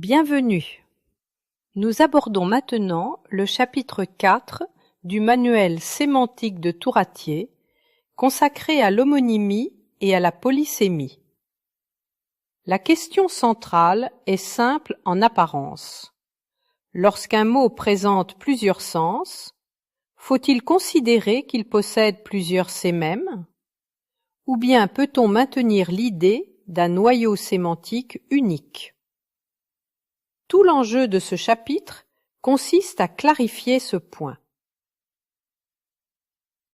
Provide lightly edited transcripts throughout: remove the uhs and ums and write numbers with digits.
Bienvenue. Nous abordons maintenant le chapitre 4 du manuel sémantique de Touratier, consacré à l'homonymie et à la polysémie. La question centrale est simple en apparence. Lorsqu'un mot présente plusieurs sens, faut-il considérer qu'il possède plusieurs sémèmes? Ou bien peut-on maintenir l'idée d'un noyau sémantique unique? Tout l'enjeu de ce chapitre consiste à clarifier ce point.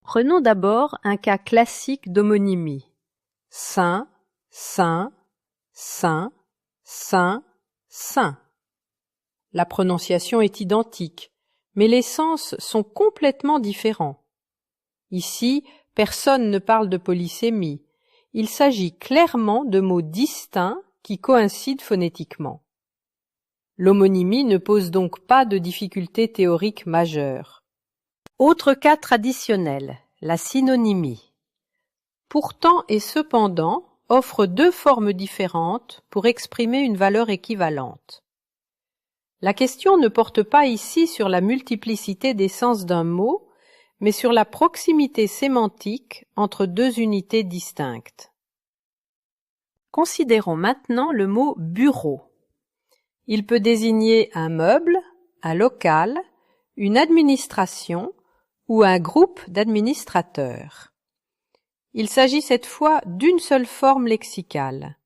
Prenons d'abord un cas classique d'homonymie. Saint, saint, saint, saint, saint. La prononciation est identique, mais les sens sont complètement différents. Ici, personne ne parle de polysémie. Il s'agit clairement de mots distincts qui coïncident phonétiquement. L'homonymie ne pose donc pas de difficulté théorique majeure. Autre cas traditionnel, la synonymie. Pourtant et cependant offre deux formes différentes pour exprimer une valeur équivalente. La question ne porte pas ici sur la multiplicité des sens d'un mot, mais sur la proximité sémantique entre deux unités distinctes. Considérons maintenant le mot bureau. Il peut désigner un meuble, un local, une administration ou un groupe d'administrateurs. Il s'agit cette fois d'une seule forme lexicale.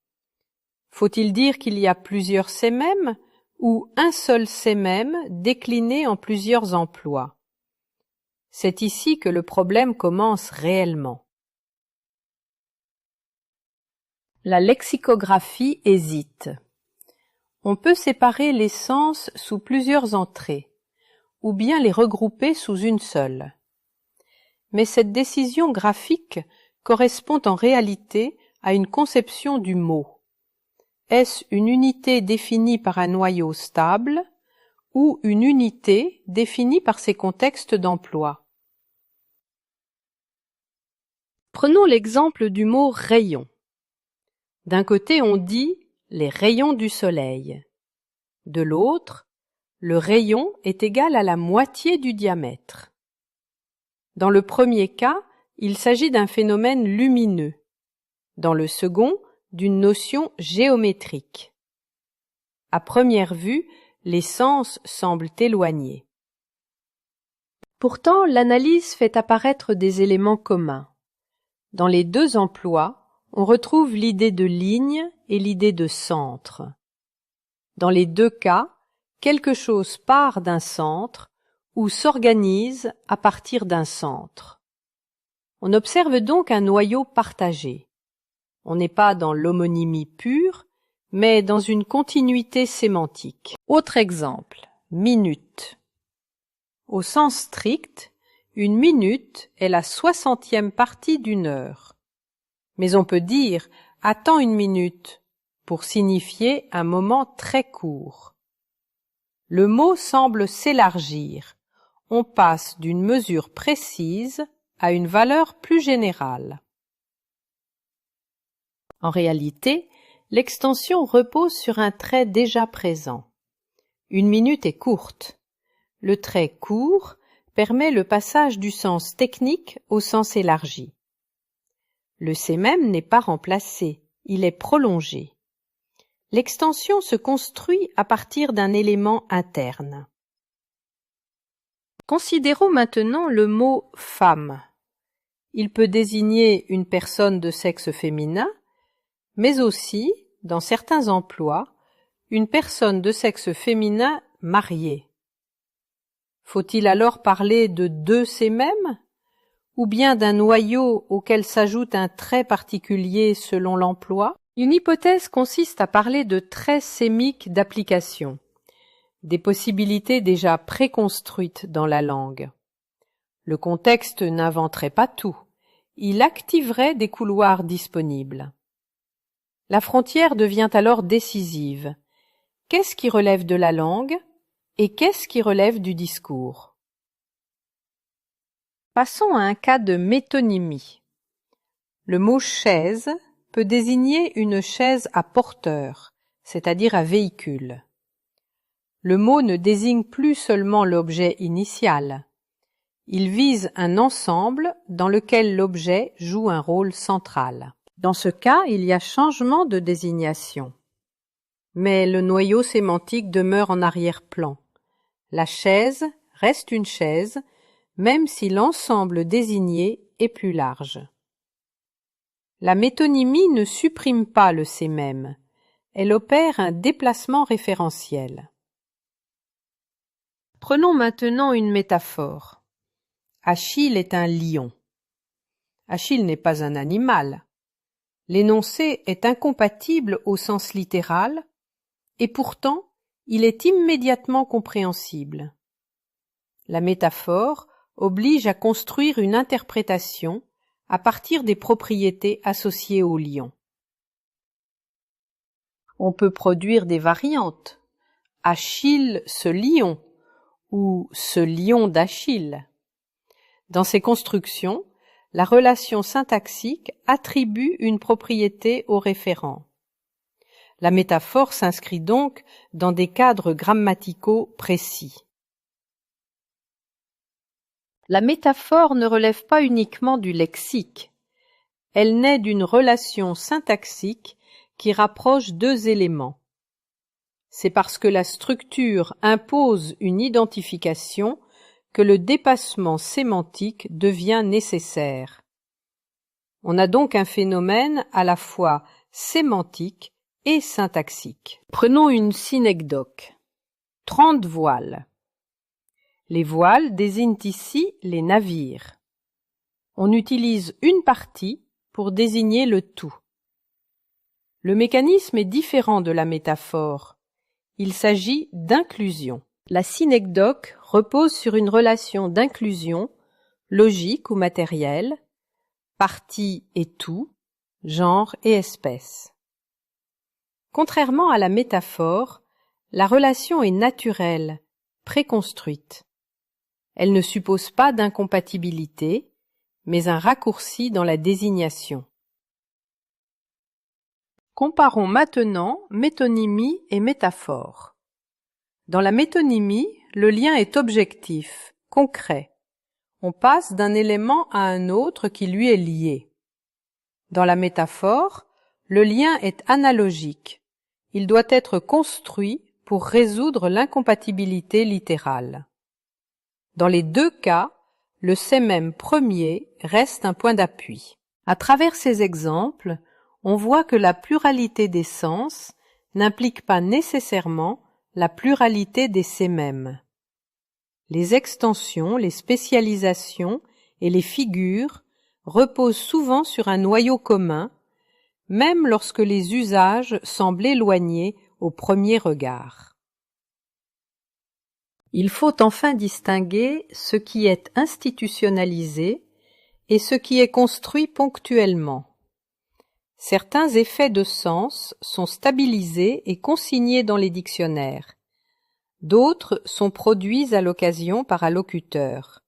Faut-il dire qu'il y a plusieurs sémèmes ou un seul sémème décliné en plusieurs emplois? C'est ici que le problème commence réellement. La lexicographie hésite. On peut séparer les sens sous plusieurs entrées, ou bien les regrouper sous une seule. Mais cette décision graphique correspond en réalité à une conception du mot. Est-ce une unité définie par un noyau stable ou une unité définie par ses contextes d'emploi? Prenons l'exemple du mot rayon. D'un côté, on dit les rayons du soleil. De l'autre, le rayon est égal à la moitié du diamètre. Dans le premier cas, il s'agit d'un phénomène lumineux. Dans le second, d'une notion géométrique. À première vue, les sens semblent éloignés. Pourtant, l'analyse fait apparaître des éléments communs. Dans les deux emplois, on retrouve l'idée de ligne et l'idée de centre. Dans les deux cas, quelque chose part d'un centre ou s'organise à partir d'un centre. On observe donc un noyau partagé. On n'est pas dans l'homonymie pure, mais dans une continuité sémantique. Autre exemple, minute. Au sens strict, une minute est la 60e partie d'une heure. Mais on peut dire « attends une minute » pour signifier un moment très court. Le mot semble s'élargir. On passe d'une mesure précise à une valeur plus générale. En réalité, l'extension repose sur un trait déjà présent. Une minute est courte. Le trait court permet le passage du sens technique au sens élargi. Le sémème n'est pas remplacé, il est prolongé. L'extension se construit à partir d'un élément interne. Considérons maintenant le mot « femme ». Il peut désigner une personne de sexe féminin, mais aussi, dans certains emplois, une personne de sexe féminin mariée. Faut-il alors parler de deux sémèmes, ou bien d'un noyau auquel s'ajoute un trait particulier selon l'emploi? Une hypothèse consiste à parler de traits sémiques d'application, des possibilités déjà préconstruites dans la langue. Le contexte n'inventerait pas tout, il activerait des couloirs disponibles. La frontière devient alors décisive. Qu'est-ce qui relève de la langue et qu'est-ce qui relève du discours? Passons à un cas de métonymie. Le mot « chaise » peut désigner une chaise à porteur, c'est-à-dire à véhicule. Le mot ne désigne plus seulement l'objet initial. Il vise un ensemble dans lequel l'objet joue un rôle central. Dans ce cas, il y a changement de désignation. Mais le noyau sémantique demeure en arrière-plan. La chaise reste une chaise, même si l'ensemble désigné est plus large. La métonymie ne supprime pas le sémème, elle opère un déplacement référentiel. Prenons maintenant une métaphore. Achille est un lion. Achille n'est pas un animal. L'énoncé est incompatible au sens littéral, et pourtant il est immédiatement compréhensible. La métaphore oblige à construire une interprétation à partir des propriétés associées au lion. On peut produire des variantes. Achille ce lion ou ce lion d'Achille. Dans ces constructions, la relation syntaxique attribue une propriété au référent. La métaphore s'inscrit donc dans des cadres grammaticaux précis. La métaphore ne relève pas uniquement du lexique. Elle naît d'une relation syntaxique qui rapproche deux éléments. C'est parce que la structure impose une identification que le dépassement sémantique devient nécessaire. On a donc un phénomène à la fois sémantique et syntaxique. Prenons une synecdoque. 30 voiles. Les voiles désignent ici les navires. On utilise une partie pour désigner le tout. Le mécanisme est différent de la métaphore. Il s'agit d'inclusion. La synecdoque repose sur une relation d'inclusion, logique ou matérielle, partie et tout, genre et espèce. Contrairement à la métaphore, la relation est naturelle, préconstruite. Elle ne suppose pas d'incompatibilité, mais un raccourci dans la désignation. Comparons maintenant métonymie et métaphore. Dans la métonymie, le lien est objectif, concret. On passe d'un élément à un autre qui lui est lié. Dans la métaphore, le lien est analogique. Il doit être construit pour résoudre l'incompatibilité littérale. Dans les deux cas, le sémème premier reste un point d'appui. À travers ces exemples, on voit que la pluralité des sens n'implique pas nécessairement la pluralité des sémèmes. Les extensions, les spécialisations et les figures reposent souvent sur un noyau commun, même lorsque les usages semblent éloignés au premier regard. Il faut enfin distinguer ce qui est institutionnalisé et ce qui est construit ponctuellement. Certains effets de sens sont stabilisés et consignés dans les dictionnaires. D'autres sont produits à l'occasion par un locuteur.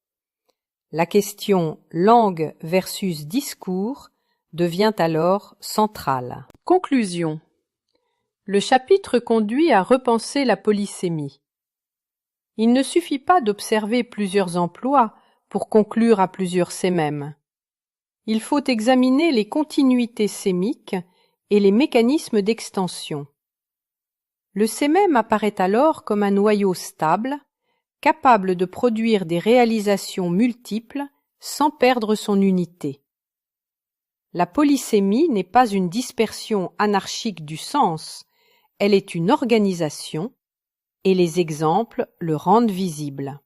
La question langue versus discours devient alors centrale. Conclusion. Le chapitre conduit à repenser la polysémie. Il ne suffit pas d'observer plusieurs emplois pour conclure à plusieurs sémèmes. Il faut examiner les continuités sémiques et les mécanismes d'extension. Le sémème apparaît alors comme un noyau stable, capable de produire des réalisations multiples sans perdre son unité. La polysémie n'est pas une dispersion anarchique du sens, elle est une organisation, et les exemples le rendent visible.